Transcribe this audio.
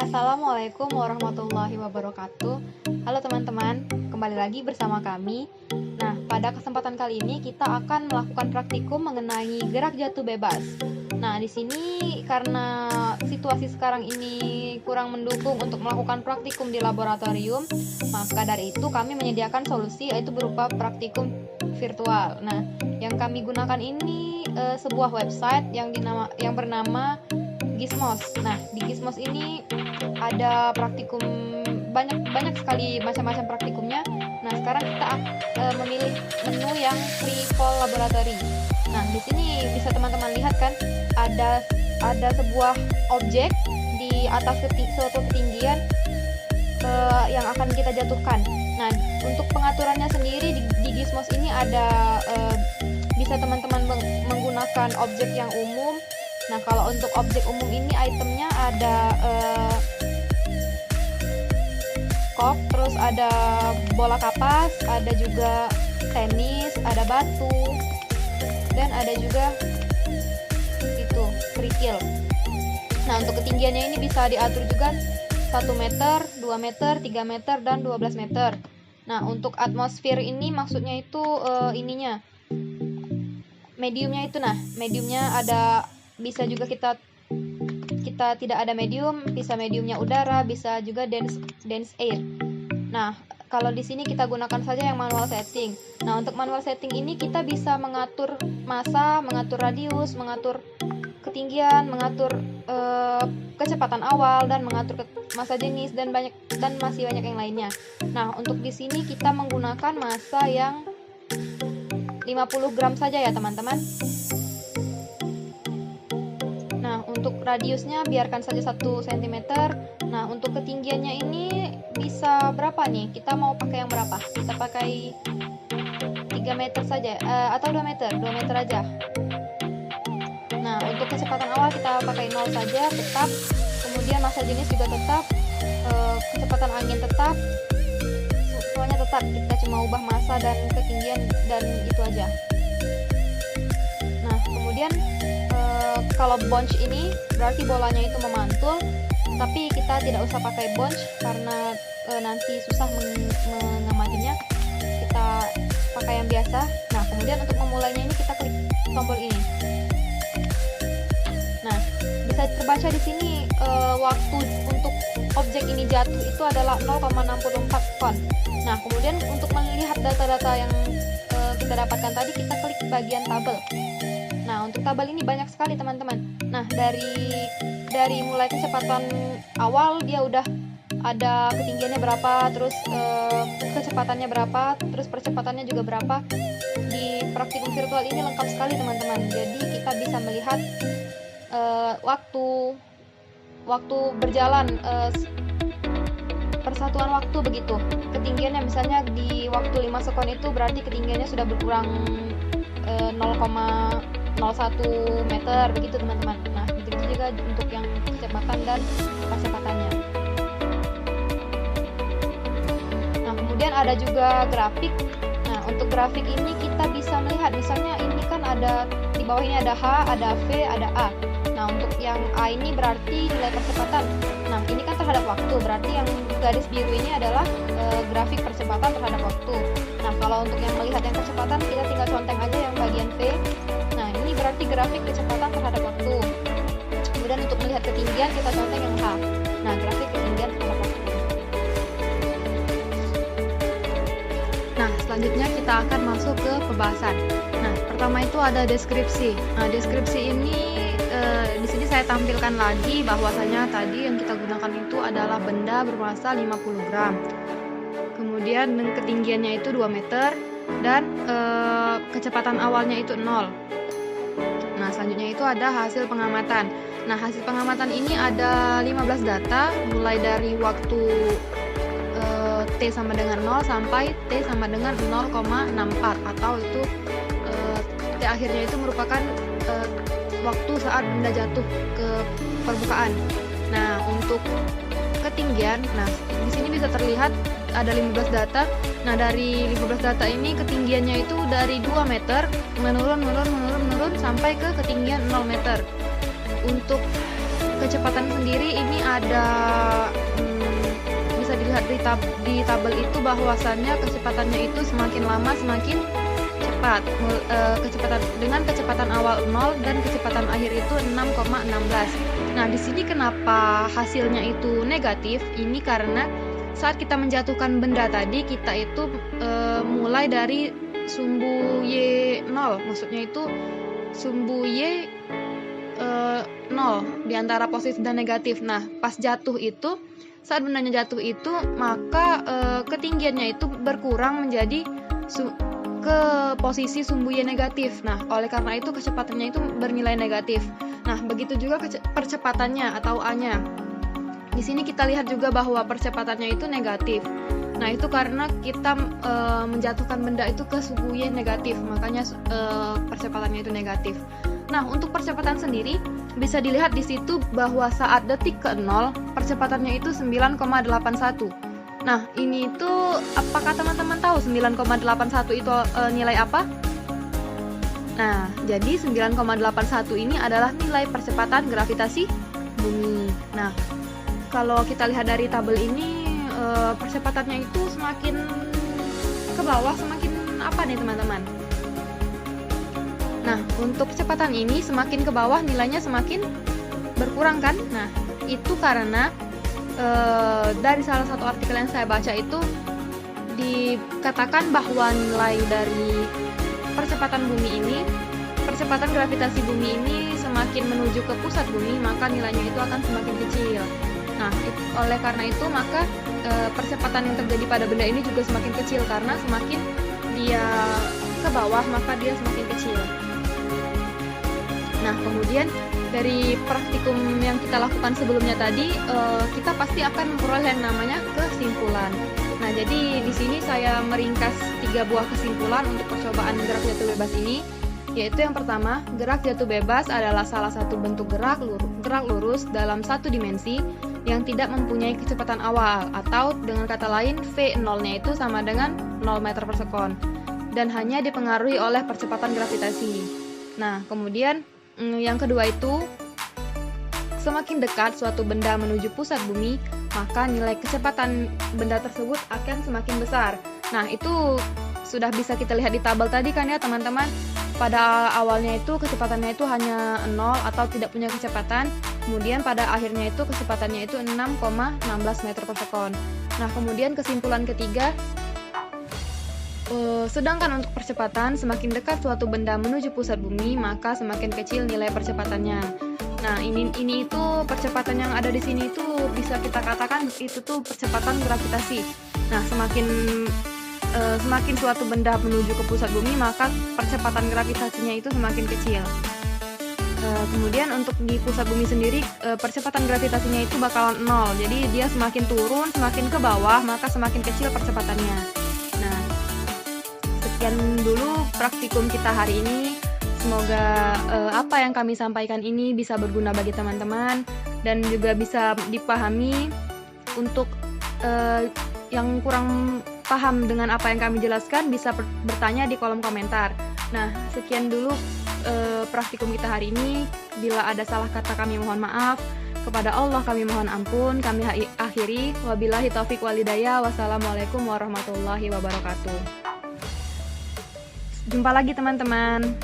Assalamualaikum warahmatullahi wabarakatuh. Halo teman-teman, kembali lagi bersama kami. Nah, pada kesempatan kali ini kita akan melakukan praktikum mengenai gerak jatuh bebas. Nah, di sini karena situasi sekarang ini kurang mendukung untuk melakukan praktikum di laboratorium, maka dari itu kami menyediakan solusi yaitu berupa praktikum virtual. Nah, yang kami gunakan ini sebuah website yang bernama Gizmos. Nah, di Gizmos ini ada praktikum banyak sekali macam-macam praktikumnya. Nah, sekarang kita memilih menu yang free fall laboratory. Nah, di sini bisa teman-teman lihat kan ada sebuah objek di atas suatu ketinggian yang akan kita jatuhkan. Nah, untuk pengaturannya sendiri di Gizmos ini ada bisa teman-teman menggunakan objek yang umum. Nah, kalau untuk objek umum ini itemnya ada kok, terus ada bola kapas, ada juga tenis, ada batu, dan ada juga itu kerikil. Nah, untuk ketinggiannya ini bisa diatur juga 1 meter, 2 meter, 3 meter, dan 12 meter. Nah, untuk atmosfer ini maksudnya itu mediumnya itu. Nah, mediumnya ada, bisa juga kita tidak ada medium, bisa mediumnya udara, bisa juga dense air. Nah, kalau di sini kita gunakan saja yang manual setting. Nah, untuk manual setting ini kita bisa mengatur massa, mengatur radius, mengatur ketinggian, mengatur kecepatan awal, dan mengatur massa jenis, dan masih banyak yang lainnya. Nah, untuk di sini kita menggunakan massa yang 50 gram saja ya teman-teman. Nah, untuk radiusnya biarkan saja 1 cm. Nah, untuk ketinggiannya ini bisa berapa nih? Kita mau pakai yang berapa? Kita pakai 3 meter saja, atau 2 meter? 2 meter aja. Nah, untuk kecepatan awal kita pakai 0 saja, tetap. Kemudian massa jenis juga tetap, kecepatan angin tetap, semuanya tetap. Kita cuma ubah massa dan ketinggian, dan itu aja. Nah, kemudian kalau bunch ini berarti bolanya itu memantul, tapi kita tidak usah pakai bunch karena nanti susah mengamatinya. Kita pakai yang biasa. Nah, kemudian untuk memulainya ini kita klik tombol ini. Nah, bisa terbaca di sini waktu untuk objek ini jatuh itu adalah 0,64 kon. Nah, kemudian untuk melihat data-data yang kita dapatkan tadi, kita klik bagian tabel. Nah, untuk tabel ini banyak sekali teman-teman. Nah, dari mulai kecepatan awal dia udah ada ketinggiannya berapa, terus kecepatannya berapa, terus percepatannya juga berapa. Di praktikum virtual ini lengkap sekali teman-teman. Jadi kita bisa melihat waktu berjalan, persatuan waktu begitu. Ketinggiannya misalnya di waktu 5 sekon itu berarti ketinggiannya sudah berkurang 0,01 meter begitu teman-teman. Nah, begitu juga untuk yang kecepatan dan percepatannya. Nah, kemudian ada juga grafik. Nah, untuk grafik ini kita bisa melihat, misalnya ini kan ada di bawah ini ada H, ada V, ada A. Nah, untuk yang A ini berarti nilai percepatan. Nah, ini kan terhadap waktu, berarti yang garis biru ini adalah grafik percepatan terhadap waktu. Nah, kalau untuk yang melihat yang kecepatan, kita tinggal conteng aja yang bagian V. Nah, ini berarti grafik kecepatan terhadap waktu. Kemudian untuk melihat ketinggian, kita conteng yang H. Nah, grafik ketinggian terhadap waktu. Nah, selanjutnya kita akan masuk ke pembahasan. Nah, pertama itu ada deskripsi. Nah, deskripsi ini di sini saya tampilkan lagi bahwasanya tadi yang kita gunakan itu adalah benda bermassa 50 gram. Kemudian ketinggiannya itu 2 meter dan kecepatan awalnya itu 0. Nah, selanjutnya itu ada hasil pengamatan. Nah, hasil pengamatan ini ada 15 data mulai dari waktu T sama dengan 0 sampai T sama dengan 0,64, atau itu T akhirnya itu merupakan waktu saat benda jatuh ke permukaan. Nah, untuk ketinggian, nah di sini bisa terlihat ada 15 data. Nah, dari 15 data ini ketinggiannya itu dari 2 meter menurun sampai ke ketinggian 0 meter. Untuk kecepatan sendiri ini ada bisa dilihat di tabel itu bahwasannya kecepatannya itu semakin lama semakin cepat. Dengan kecepatan awal 0 dan kecepatan akhir itu 6,16. Nah, di sini kenapa hasilnya itu negatif? Ini karena saat kita menjatuhkan benda tadi, kita itu mulai dari sumbu Y0, maksudnya itu sumbu Y 0 di antara positif dan negatif. Nah, pas jatuh itu, saat bendanya jatuh itu, maka ketinggiannya itu berkurang menjadi ke posisi sumbu Y negatif. Nah, oleh karena itu kecepatannya itu bernilai negatif. Nah, begitu juga percepatannya atau A-nya. Di sini kita lihat juga bahwa percepatannya itu negatif. Nah, itu karena kita menjatuhkan benda itu ke sumbu Y negatif, makanya percepatannya itu negatif. Nah, untuk percepatan sendiri bisa dilihat di situ bahwa saat detik ke-0 percepatannya itu 9,81. Nah, ini itu apakah teman-teman tahu 9,81 itu nilai apa? Nah, jadi 9,81 ini adalah nilai percepatan gravitasi bumi. Nah, kalau kita lihat dari tabel ini percepatannya itu semakin ke bawah semakin apa nih teman-teman? Nah, untuk kecepatan ini semakin ke bawah nilainya semakin berkurang kan? Nah, itu karena dari salah satu artikel yang saya baca itu dikatakan bahwa nilai dari percepatan gravitasi bumi ini semakin menuju ke pusat bumi, maka nilainya itu akan semakin kecil. Nah, oleh karena itu maka percepatan yang terjadi pada benda ini juga semakin kecil karena semakin dia ke bawah maka dia semakin kecil. Nah, kemudian dari praktikum yang kita lakukan sebelumnya tadi, kita pasti akan memperoleh yang namanya kesimpulan. Nah, jadi di sini saya meringkas 3 buah kesimpulan untuk percobaan gerak jatuh bebas ini, yaitu yang pertama, gerak jatuh bebas adalah salah satu bentuk gerak lurus dalam satu dimensi yang tidak mempunyai kecepatan awal, atau dengan kata lain V0-nya itu sama dengan 0 meter per sekon, dan hanya dipengaruhi oleh percepatan gravitasi. Nah, kemudian yang kedua itu, semakin dekat suatu benda menuju pusat bumi, maka nilai kecepatan benda tersebut akan semakin besar. Nah, itu sudah bisa kita lihat di tabel tadi kan ya teman-teman. Pada awalnya itu kecepatannya itu hanya 0 atau tidak punya kecepatan. Kemudian pada akhirnya itu kecepatannya itu 6,16 meter per sekon. Nah, kemudian kesimpulan ketiga, sedangkan untuk percepatan, semakin dekat suatu benda menuju pusat bumi, maka semakin kecil nilai percepatannya. Nah, ini itu percepatan yang ada di sini itu bisa kita katakan itu tuh percepatan gravitasi. Nah, semakin suatu benda menuju ke pusat bumi, maka percepatan gravitasinya itu semakin kecil. Kemudian untuk di pusat bumi sendiri, percepatan gravitasinya itu bakalan 0. Jadi dia semakin turun, semakin ke bawah, maka semakin kecil percepatannya. Nah, sekian dulu praktikum kita hari ini. Semoga apa yang kami sampaikan ini bisa berguna bagi teman-teman dan juga bisa dipahami. Untuk yang kurang paham dengan apa yang kami jelaskan bisa bertanya di kolom komentar. Nah, sekian dulu praktikum kita hari ini. Bila ada salah kata kami mohon maaf. Kepada Allah kami mohon ampun. Kami akhiri. Wabillahi taufiq walhidayah. Wassalamualaikum warahmatullahi wabarakatuh. Jumpa lagi teman-teman.